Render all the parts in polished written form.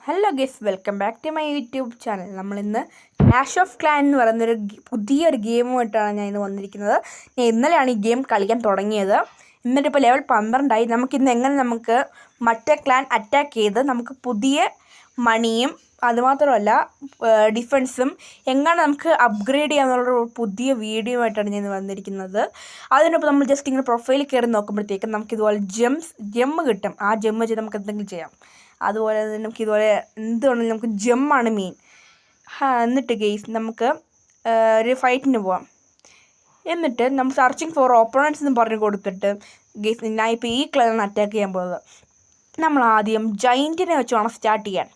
Hello guys, welcome back to my YouTube channel. നമ്മളിന്ന് clash of clan എന്ന് പറയുന്നൊരു പുതിയൊരു ഗെയിമുമായിട്ടാണ് ഞാൻ ഇന്ന് വന്നിരിക്കുന്നത്. ഞാൻ ഇന്നലെയാണ് ഈ ഗെയിം കളിക്കാൻ തുടങ്ങിയത്. എന്നിട്ടിപ്പോൾ ലെവൽ 12ആയി. നമുക്കിന്ന് എങ്ങനെ മറ്റേ ക്ലാൻ അറ്റാക്ക് ചെയ്ത് നമുക്ക് പുതിയ മണിയും അതുമാത്രമല്ല ഡിഫൻസും എങ്ങനെ നമുക്ക് അപ്ഗ്രേഡ് ചെയ്യാമെന്നുള്ളൊരു പുതിയ വീഡിയോ ആയിട്ടാണ് ഞാൻ വന്നിരിക്കുന്നത്. അതിനൊപ്പം നമ്മൾ ജസ്റ്റ് ഇങ്ങനെ പ്രൊഫൈലിൽ കയറി നോക്കുമ്പോഴത്തേക്കും നമുക്കിതുപോലെ ജെമ്മ് കിട്ടും. ആ ജെമ്മ് വെച്ച് നമുക്ക് എന്തെങ്കിലും ചെയ്യാം. അതുപോലെ തന്നെ നമുക്കിതുപോലെ എന്തുകൊണ്ടെങ്കിലും നമുക്ക് ജെമ്മാണ് മെയിൻ. എന്നിട്ട് ഗെയ്സ് നമുക്ക് ഒരു ഫൈറ്റിന് പോവാം. എന്നിട്ട് നമ്മൾ സെർച്ചിങ് ഫോർ ഓപ്പണൻസ് എന്ന് പറഞ്ഞ് കൊടുത്തിട്ട് ഗെയ്സ് ഞാൻ ഇപ്പോൾ ഈ ക്ലാനാണ് അറ്റാക്ക് ചെയ്യാൻ പോകുന്നത്. നമ്മൾ ആദ്യം ജൈൻറ്റിനെ വെച്ച് വേണം സ്റ്റാർട്ട് ചെയ്യാൻ.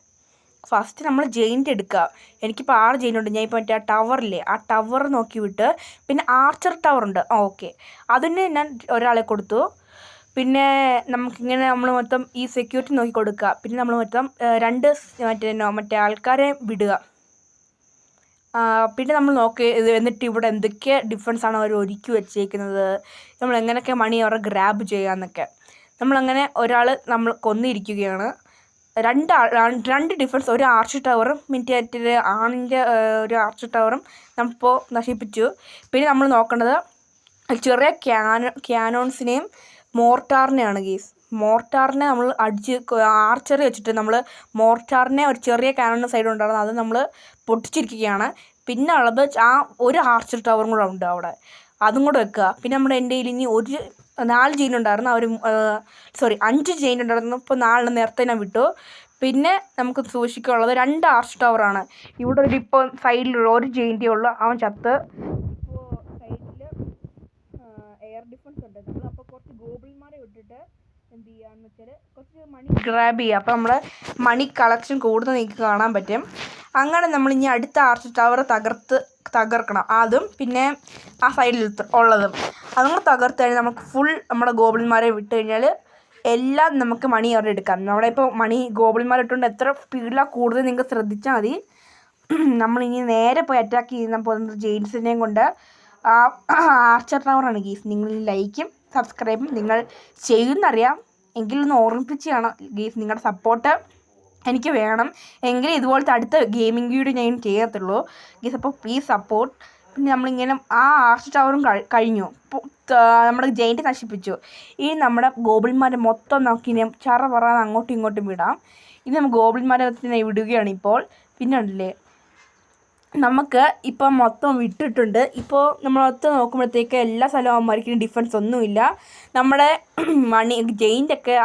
ഫസ്റ്റ് നമ്മൾ ജെയിൻറ്റ് എടുക്കുക. എനിക്കിപ്പോൾ 6 ജെയിൻ്റ് ഉണ്ട്. ഞാൻ ഇപ്പോൾ മറ്റേ ആ ടവറില്ലേ, ആ ടവർ നോക്കി വിട്ട് പിന്നെ ആർച്ചർ ടവറുണ്ട്. ഓക്കെ, അതിന് ഞാൻ ഒരാളെ കൊടുത്തു. പിന്നെ നമുക്കിങ്ങനെ നമ്മൾ മൊത്തം ഈ സെക്യൂരിറ്റി നോക്കി കൊടുക്കുക. പിന്നെ നമ്മൾ മൊത്തം 2 മറ്റേ ആൾക്കാരെ വിടുക. പിന്നെ നമ്മൾ എന്നിട്ട് ഇവിടെ എന്തൊക്കെ ഡിഫൻസാണ് അവർ ഒരുക്കി വെച്ചേക്കുന്നത്, നമ്മൾ എങ്ങനെയൊക്കെ മണി അവരെ ഗ്രാബ് ചെയ്യാമെന്നൊക്കെ. നമ്മളങ്ങനെ ഒരാൾ നമ്മൾ കൊന്നിരിക്കുകയാണ്. 2 ഡിഫൻസ്, ഒരു ആർച്ച് ടവറും മറ്റേ ആണിൻ്റെ ഒരു ആർച്ച് ടവറും നമ്മളിപ്പോൾ നശിപ്പിച്ചു. പിന്നെ നമ്മൾ നോക്കേണ്ടത് ചെറിയ ക്യാനോൺസിനെയും മോർട്ടാറിനെയാണ് ഗീസ്. മോർട്ടാറിനെ നമ്മൾ ആർച്ചറി വെച്ചിട്ട് നമ്മൾ മോർട്ടാറിനെ ഒരു ചെറിയ ക്യാനോണിൻ്റെ സൈഡ് ഉണ്ടായിരുന്നു, അത് നമ്മൾ പൊട്ടിച്ചിരിക്കുകയാണ്. പിന്നെ ഉള്ളത് ആ ഒരു ആർച്ചർ ടവറും കൂടെ ഉണ്ട് അവിടെ, അതും കൂടെ വെക്കുക. പിന്നെ എൻ്റെ കയ്യിൽ ഇനി 4 ചെയിൻ ഉണ്ടായിരുന്നു, 5 ചെയിൻ ഉണ്ടായിരുന്നു. ഇപ്പോൾ 4 നേരത്തെ ഞാൻ വിട്ടു. പിന്നെ നമുക്ക് സൂക്ഷിക്കാനുള്ളത് 2 ആർച്ച് ടവറാണ്. ഇവിടെ ഇപ്പോൾ സൈഡിൽ ഒരു ചെയിൻ്റെ ഉള്ളു, അവൻ ചത്ത്. ഇപ്പോൾ സൈഡിൽ എയർ ഡിഫൻസ് ഉണ്ട്. നമ്മളപ്പോൾ കുറച്ച് ഗോബിൾമാരെ വിട്ടിട്ട് എന്ത് ചെയ്യാന്ന് വെച്ചാൽ കുറച്ച് മണി ഗ്രാബ് ചെയ്യുക. അപ്പോൾ നമ്മുടെ മണി കളക്ഷൻ കൂടുതൽ നിങ്ങൾക്ക് കാണാൻ പറ്റും. അങ്ങനെ നമ്മൾ ഇനി അടുത്ത ആർച്ച് ടവർ തകർക്കണം. അതും പിന്നെ ആ സൈഡിൽ ഉള്ളതും അതും കൂടെ തകർത്ത് കഴിഞ്ഞാൽ നമുക്ക് ഫുൾ നമ്മുടെ ഗോബിൾമാരെ വിട്ട് കഴിഞ്ഞാൽ എല്ലാം നമുക്ക് മണി അവിടെ എടുക്കാം. നമ്മുടെ ഇപ്പോൾ മണി ഗോബിൾമാരെ ഇട്ടുകൊണ്ട് എത്ര സ്പീഡിലാണ് കൂടുതൽ നിങ്ങൾക്ക് ശ്രദ്ധിച്ചാൽ മതി. നമ്മളിനി നേരെ പോയി അറ്റാക്ക് ചെയ്യുന്ന പോകുന്നത് ജെയിൻസിനെയും കൊണ്ട് ആർച്ചർ ടവറാണ് ഗീസ്. നിങ്ങൾ ലൈക്കും സബ്സ്ക്രൈബും നിങ്ങൾ ചെയ്യുന്നറിയാം, എങ്കിലൊന്ന് ഓർമ്മിപ്പിച്ചാണ് ഗീസ്. നിങ്ങളുടെ സപ്പോർട്ട് എനിക്ക് വേണം, എങ്കിലും ഇതുപോലത്തെ അടുത്ത ഗെയിമിംഗ് വീഡിയോ ഞാൻ ചെയ്യത്തുള്ളൂ ഗീസ്. അപ്പോൾ പ്ലീസ് സപ്പോർട്ട്. പിന്നെ നമ്മളിങ്ങനെ ആ ആർച്ച് ടവറും കഴിഞ്ഞു, നമ്മുടെ ജെയിൻറ്റ് നശിപ്പിച്ചു. ഇനി നമ്മുടെ ഗോബിൾമാരെ മൊത്തം നോക്കി ചറ പറയാൻ അങ്ങോട്ടും ഇങ്ങോട്ടും വിടാം. ഇനി നമ്മൾ ഗോബിൾമാരെ വിടുകയാണ് ഇപ്പോൾ. പിന്നെ ഉണ്ടല്ലേ, നമുക്ക് ഇപ്പം മൊത്തം വിട്ടിട്ടുണ്ട്. ഇപ്പോൾ നമ്മൾ മൊത്തം നോക്കുമ്പോഴത്തേക്ക് എല്ലാ സ്ഥലവും അവന്മാർക്കും ഡിഫൻസ് ഒന്നുമില്ല. നമ്മുടെ ജെയിൻ്റൊക്കെ